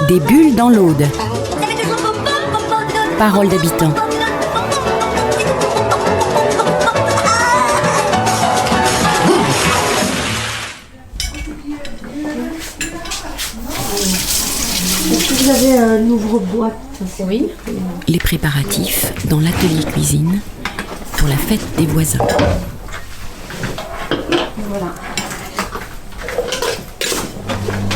Des bulles dans l'Aude. Paroles d'habitants. Vous avez un ouvre-boîte. Oui. Les préparatifs dans l'atelier cuisine pour la fête des voisins. Voilà.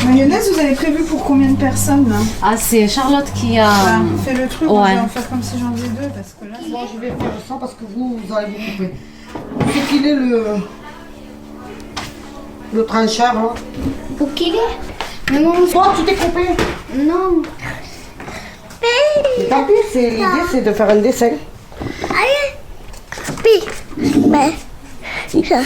Mayonnaise, vous avez prévu pour combien de personnes là? Ah, c'est Charlotte qui a... Fais le truc, ouais. moi, je vais en faire comme si j'en faisais deux parce que là... Moi, je vais faire ça parce que vous allez vous couper. Faut qu'il ait le trancheur là. Pour qu'il est. Mais non, Toi, tu t'es coupé. non. Mais tant pis, l'idée c'est de faire un dessin. Mais c'est ça.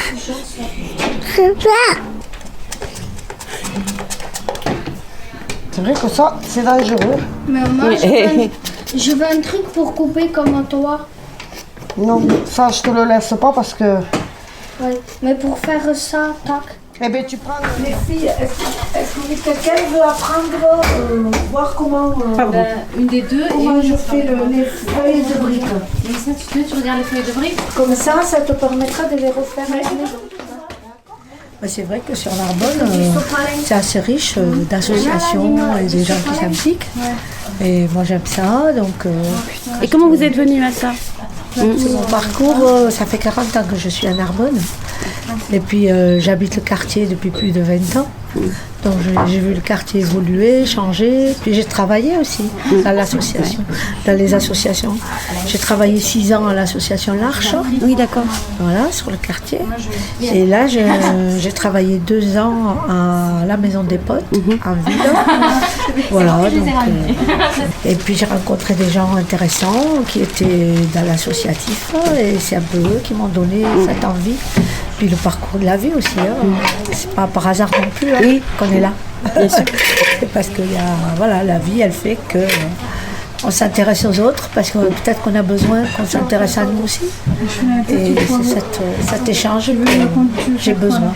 C'est vrai que ça, c'est dangereux. Mais moi, je veux un truc pour couper comme toi. Non, ça, je te le laisse pas parce que... Ouais. Mais pour faire ça, tac. Eh bien, tu prends... Les filles, est-ce que quelqu'un veut apprendre, voir comment, une des deux. comment et je fais les feuilles de briques? Mais ça, tu regardes les feuilles de briques. Comme ça te permettra de les refaire à la maison. C'est vrai que sur Narbonne, c'est assez riche d'associations et des gens qui s'impliquent. Et moi j'aime ça, donc... Et comment vous êtes venue à ça? C'est mon parcours, ça fait 40 ans que je suis à Narbonne. Et puis j'habite le quartier depuis plus de 20 ans. Donc j'ai vu le quartier évoluer, changer. Puis j'ai travaillé aussi dans l'association, dans les associations. J'ai travaillé 6 ans à l'association L'Arche. Oui, d'accord. Voilà, sur le quartier. Et là, j'ai travaillé 2 ans à la Maison des Potes, en ville. Voilà, donc, et puis j'ai rencontré des gens intéressants qui étaient dans l'associatif. Et c'est un peu eux qui m'ont donné cette envie. Puis le parcours de la vie aussi. C'est pas par hasard non plus qu'on est là. C'est parce que voilà, la vie, elle fait que... on s'intéresse aux autres parce que peut-être qu'on a besoin qu'on s'intéresse à nous aussi. Et c'est cet échange que j'ai besoin.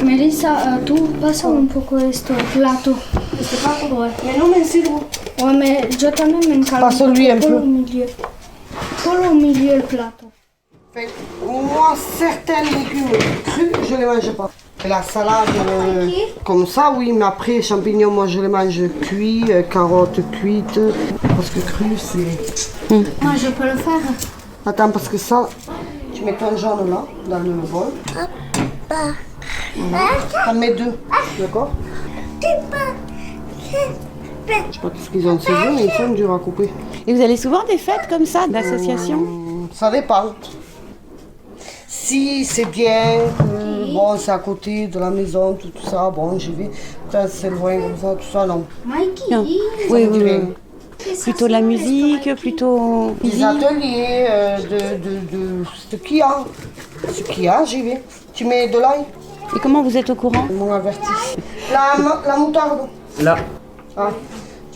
Melissa, tu pasa un poco esto, plato. Este plato, ouais. Mais non, mais c'est bon. Ouais, mais yo también me encargo. Passe-lui un peu. Solo au milieu le plateau. Moi, certains légumes crus, je ne les mange pas. Et la salade, comme ça, oui, mais après, champignons, moi, je les mange cuits, carottes cuites, parce que cru, c'est... Moi, je peux le faire. Attends, parce que ça, tu mets ton jaune là, dans le bol. T'en mets 2, d'accord? Je sais pas ce qu'ils ont de ces jeux, mais ils sont durs à couper. Et vous allez souvent des fêtes comme ça, d'associations? Ça dépend. Si c'est bien, bon, c'est à côté de la maison, tout ça, bon, j'y vais. Quand c'est loin comme ça, tout ça, non. Mikey. Non. Oui, oui. Plutôt la musique, plutôt... Les ateliers, de ce qu'il y a. Ce qu'il y a, j'y vais. Tu mets de l'ail? Et comment vous êtes au courant? Ils m'ont averti. La moutarde? Là. Ah.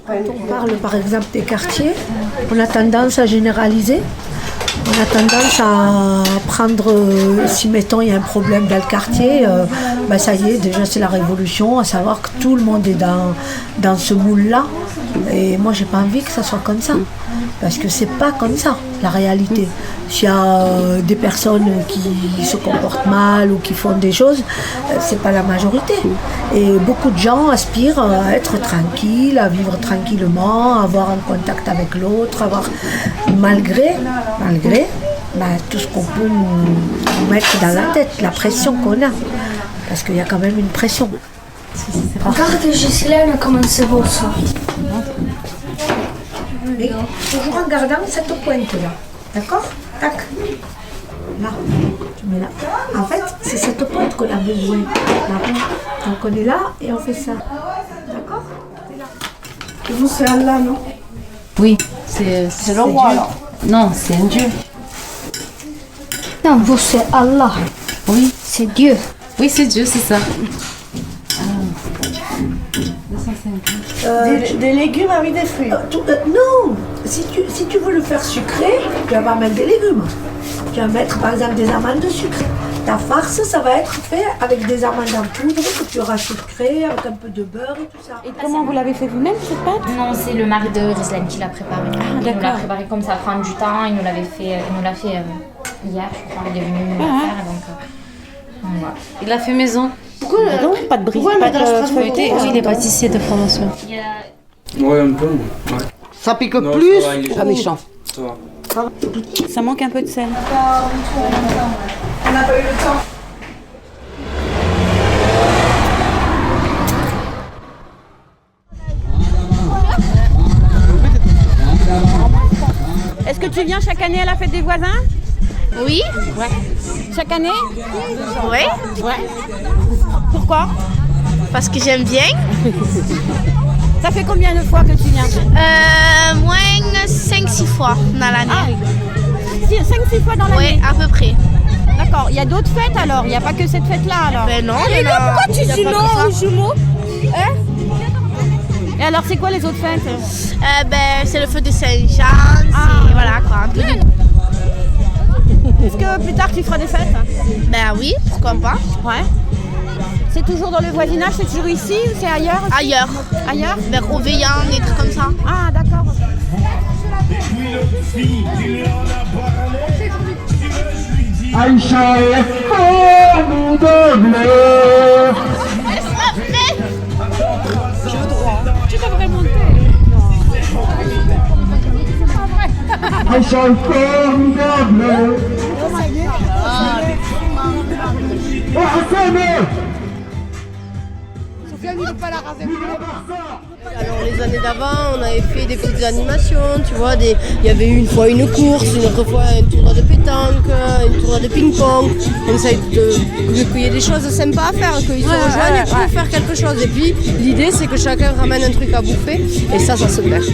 On parle par exemple des quartiers, on a tendance à généraliser. On a tendance à prendre, si mettons il y a un problème dans le quartier, ça y est, déjà c'est la révolution, à savoir que tout le monde est dans ce moule-là. Et moi j'ai pas envie que ça soit comme ça, parce que c'est pas comme ça la réalité. S'il y a des personnes qui se comportent mal ou qui font des choses, c'est pas la majorité. Et beaucoup de gens aspirent à être tranquilles, à vivre tranquillement, à avoir un contact avec l'autre, malgré tout ce qu'on peut nous mettre dans la tête, la pression qu'on a. Parce qu'il y a quand même une pression. Regarde, Ghislaine, comment c'est beau ça. Mais toujours en gardant cette pointe-là. D'accord? Tac. Là. Tu mets là. En fait, c'est cette pointe qu'on a besoin. Là. Donc on est là et on fait ça. D'accord? Et vous, c'est Allah, non? Oui, c'est le roi là. Non, c'est un dieu. Non, vous, c'est Allah. Oui. C'est Dieu. Oui, c'est Dieu, c'est ça. Des légumes avec des fruits. Non! Si tu veux le faire sucré, tu vas pas mettre des légumes. Tu vas mettre par exemple des amandes sucrées. Ta farce, ça va être fait avec des amandes en poudre que tu rachèterais avec un peu de beurre et tout ça. Et comment vous l'avez fait vous-même cette pâte? Non, c'est le mari de Rizlan qui l'a préparé. Il nous l'a préparé comme ça prend du temps. Il nous l'a fait hier, je crois. Il est venu nous le faire. Donc voilà. Il l'a fait maison. Pourquoi Donc pas de brise, pas de feuilleté. Oui, il est pâtissier de formation. Ouais, un peu. Ouais. Ça pique Non, plus. ça va, il est Pas méchant. Ça va. Ça manque un peu de sel. On n'a pas eu le temps. Est-ce que tu viens chaque année à la fête des voisins? Oui. Ouais. Chaque année? Oui. Ouais. Pourquoi? Parce que j'aime bien. Ça fait combien de fois que tu viens? Moins 5-6 fois dans l'année. 5-6 fois dans l'année? Oui, à peu près. D'accord. Il y a d'autres fêtes alors? Il n'y a pas que cette fête-là alors? Ben non, mais là, pourquoi tu dis non aux jumeaux? Et alors c'est quoi les autres fêtes? C'est le feu de Saint-Jean, c'est voilà quoi, un peu de... Est-ce que plus tard tu feras des fêtes? Ben oui, pourquoi pas. Ouais. C'est toujours dans le voisinage, c'est toujours ici ou c'est ailleurs? Ailleurs. Ailleurs? Vers Auveillan, des trucs comme ça. Ah d'accord. Aïcha est formidable. Tu devrais monter. Aïcha est formidable. Oh, Hassan! Alors les années d'avant, on avait fait des petites animations, tu vois, il y avait une fois une course, une autre fois un tournoi de pétanque, un tournoi de ping-pong. On essaye qu'il y ait des choses sympas à faire, qu'ils se rejoignent pour faire quelque chose. Et puis l'idée c'est que chacun ramène un truc à bouffer et ça se perd.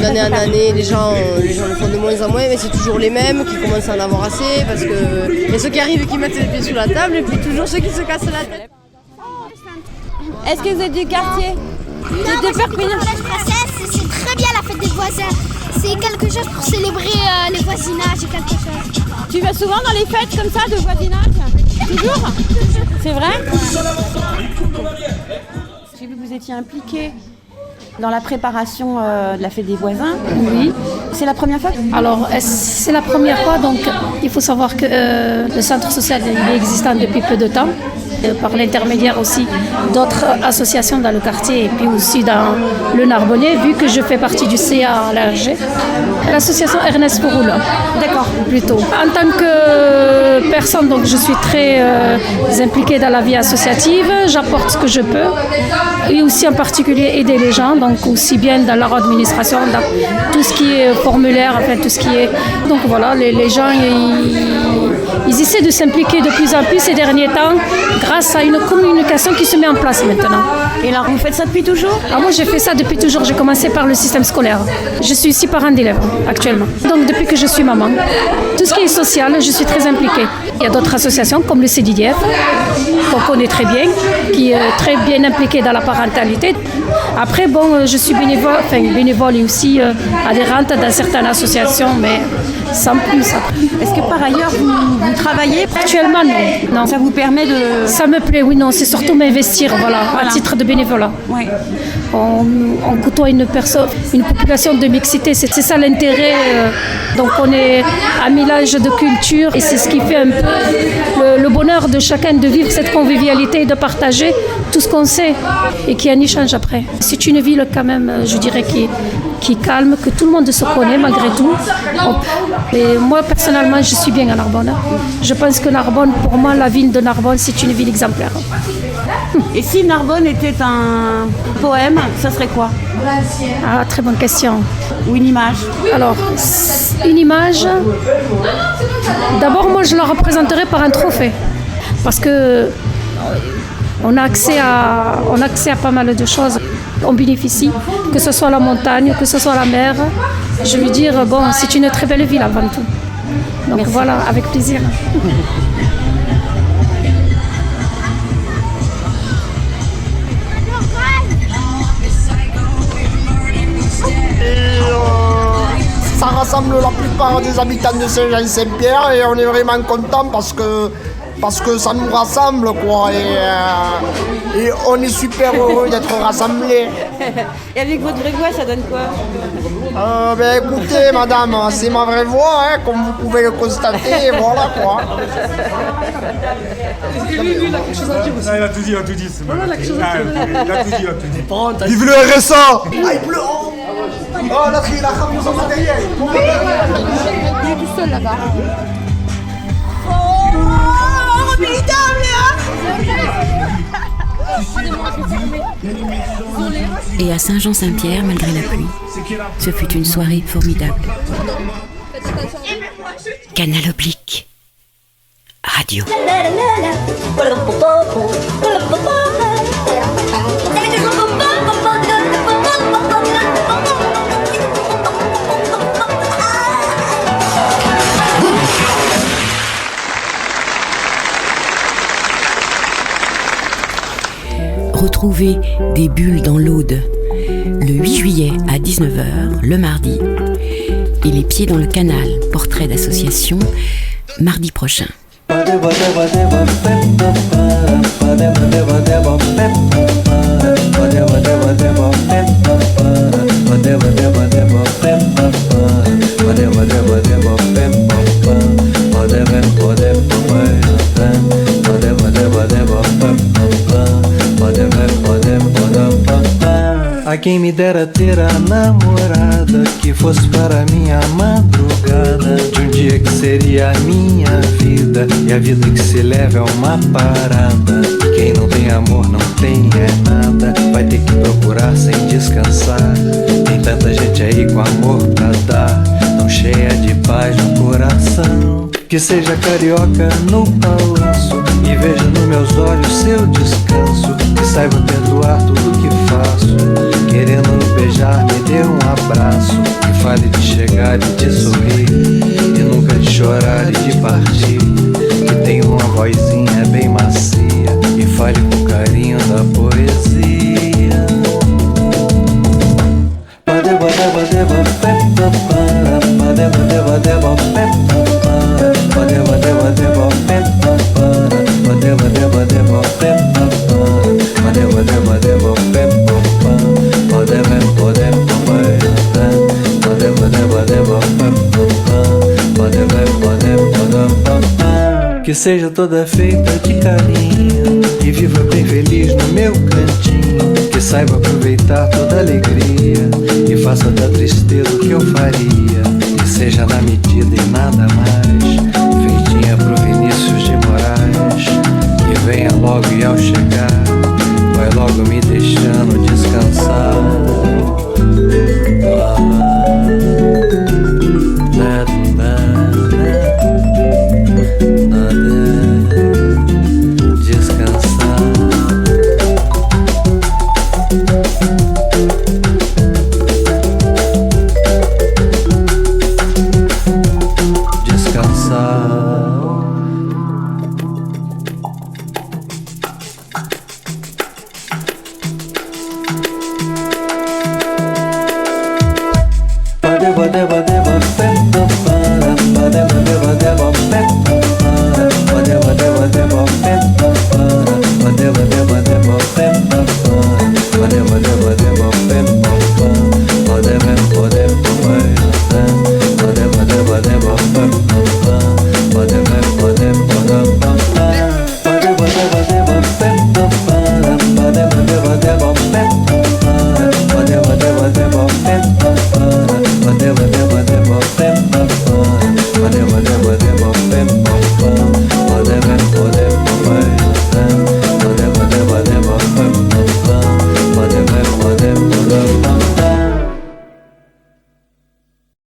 D'année en année, les gens le font de moins en moins, mais c'est toujours les mêmes qui commencent à en avoir assez parce que il y a ceux qui arrivent et qui mettent les pieds sous la table et puis toujours ceux qui se cassent la tête. Est-ce que vous êtes du quartier? De Perpignan. C'est très bien la fête des voisins. C'est quelque chose pour célébrer les voisinages et quelque chose. Tu vas souvent dans les fêtes comme ça de voisinage? Toujours? C'est vrai? J'ai vu que vous étiez impliqué dans la préparation de la fête des voisins. Oui. C'est la première fois? Alors, c'est la première fois, donc il faut savoir que le centre social il est existant depuis peu de temps, par l'intermédiaire aussi d'autres associations dans le quartier et puis aussi dans le Narbonnais, vu que je fais partie du CA à l'ARG. L'association Ernest Fouroul. D'accord. Plutôt. En tant que personne, donc je suis très impliquée dans la vie associative, j'apporte ce que je peux et aussi en particulier aider les gens, donc aussi bien dans leur administration, dans tout ce qui est formulaire, enfin tout ce qui est... Donc voilà, les gens, ils essaient de s'impliquer de plus en plus ces derniers temps grâce à une communication qui se met en place maintenant. Et alors vous faites ça depuis toujours? Alors moi j'ai fait ça depuis toujours, j'ai commencé par le système scolaire. Je suis ici parent d'élèves actuellement, donc depuis que je suis maman. Tout ce qui est social, je suis très impliquée. Il y a d'autres associations comme le CDDF, qu'on connaît très bien, qui est très bien impliquée dans la parentalité. Après, bon, je suis bénévole et aussi adhérente dans certaines associations, mais sans plus. Est-ce que par ailleurs vous travaillez? Actuellement, non. Ça vous permet de... Ça me plaît, oui, non, c'est surtout m'investir, voilà, à titre de bénévolat. Ouais. On côtoie une population de mixité, c'est ça l'intérêt. Donc on est à mélange de culture et c'est ce qui fait un peu le bonheur de chacun de vivre cette convivialité et de partager tout ce qu'on sait et qui en échange après. C'est une ville quand même, je dirais, qui calme, que tout le monde se connaît malgré tout. Et moi personnellement, je suis bien à Narbonne. Je pense que Narbonne, pour moi, la ville de Narbonne, c'est une ville exemplaire. Et si Narbonne était un poème, ça serait quoi? Ah, très bonne question. Ou une image? Alors, une image, d'abord moi je la représenterai par un trophée. Parce que on a accès à pas mal de choses. On bénéficie, que ce soit la montagne, que ce soit la mer. Je veux dire, bon, c'est une très belle ville avant tout. Donc merci. Voilà, avec plaisir. Ça rassemble la plupart des habitants de Saint-Jean-Saint-Pierre et on est vraiment content parce que parce que ça nous rassemble, quoi. Et on est super heureux d'être rassemblés. Et avec votre vraie voix, ça donne quoi? Ben écoutez, madame, c'est ma vraie voix, hein, comme vous pouvez le constater, voilà quoi. Il a quelque chose à dire aussi. Il a tout dit, il a tout dit. Voilà, il a quelque chose à dire. Il a tout dit, il a tout dit. Vive le RSA! Ah, il pleut! Oh, là, il a ramené son matériel. Il est tout seul là-bas. Et à Saint-Jean-Saint-Pierre, malgré la pluie, ce fut une soirée formidable. Canal Oblique Radio. Retrouvez des bulles dans l'Aude le 8 juillet à 19h, le mardi, et les pieds dans le canal, portrait d'association, mardi prochain. A quem me dera ter a namorada que fosse para minha madrugada, de um dia que seria a minha vida, e a vida que se leva é uma parada. Quem não tem amor não tem é nada, vai ter que procurar sem descansar. Tem tanta gente aí com amor pra dar, tão cheia de paz no coração. Que seja carioca no balanço e veja nos meus olhos seu descanso. Que saiba perdoar tudo que faço, querendo me beijar, me dê um abraço. Que fale de chegar e de sorrir, e nunca de chorar e de partir. Que tenha uma vozinha bem macia e fale com carinho da poesia. Que seja toda feita de carinho e viva bem feliz no meu cantinho. Que saiba aproveitar toda alegria e faça da tristeza o que eu faria. Que seja na medida e nada mais, feitinha pro Vinícius de Moraes. Que venha logo e ao chegar